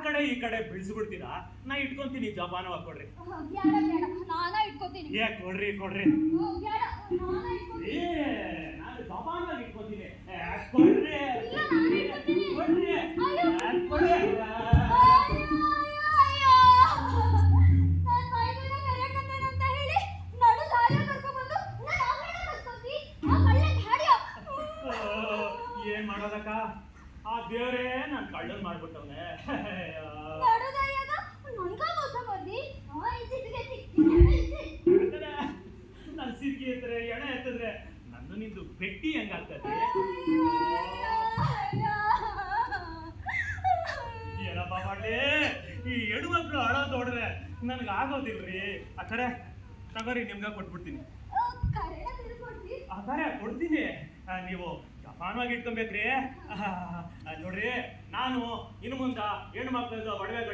ಕಡೆ ಈ ಕಡೆ ಬಿಡಿಸ್ಬಿಡ್ತೀರಾ, ನಾ ಇಟ್ಕೊಂತೀನಿ, ಜಪಾನವಾಗಿ ಕೊಡ್ರಿ. ಬೇಡ ಬೇಡ, ನಾನ ಇಟ್ಕೋತೀನಿ. ಏ ಕೊಡ್ರಿ ಕೊಡ್ರಿ. ಬೇಡ, ನಾನ ಇಟ್ಕೋತೀನಿ. ಏ ನಾನು ಜಪಾನವಾಗಿ ಇಟ್ಕೋತೀನಿ. ಕೊಡ್ರಿ ಇಲ್ಲ, ನಾನೇ ಇಟ್ಕೋತೀನಿ. ಕೊಡ್ರಿ. ಅಯ್ಯೋ. ಕೊಡ್ರಿ. ನಾನ್ ಮೈಮೇಲೆ ಕರೆಯಕತ್ತೇನೆ ಅಂತ ಹೇಳಿ ನಡು ದಾರಿಯ ಕರ್ಕೊಂಡ್ಬಂದು ನನ್ನ ಆಭರಣ ಕಸ್ಕೊಂಡಿ. ಆ ಕಳ್ಳನ್ ಹಾಡ್ಯೋ. ಏನ್ ಮಾಡೋದಕ್ಕ, ಆ ದೇವ್ರೇ ನನ್ ಕಳ್ಳನ್ ಮಾಡ್ಬಿಟ್ಟವ್ನೆ. ನಡು ದಾರಿಯಾಗ ನನ್ಗ ಮೋಸ ಮಾಡ್ದಿ. ನನ್ ಸಿರ್ಗಿ ಎತ್ತರೆ ಎಣೆ ಎತ್ತಿದ್ರೆ ನನ್ನ ನಿಂದು ಭೇಟಿ ಹೆಂಗಾಗ್ತದೆ? ಏನಪ್ಪ ಮಾಡ್ಲಿ, ಈ ಹೆಣ್ಮಕ್ಳು ಅಳೋದ್ ನೋಡ್ರೆ ನನ್ಗೆ ಆಗೋದಿಲ್ರಿ. ಆ ಕಡೆ ತಗೋರಿ, ನಿಮ್ಗ ಕೊಟ್ಬಿಡ್ತೀನಿ. ಆಧಾರ ಕೊಡ್ತೀನಿ, ನೀವು ಜಪಾನವಾಗಿ ಇಟ್ಕೊಬೇಕ್ರಿ. ನೋಡ್ರಿ, ನಾನು ಇನ್ನು ಮುಂದ ಹೆಣ್ಮಕ್ಳದ್ದು ಒಡವೆಗಳು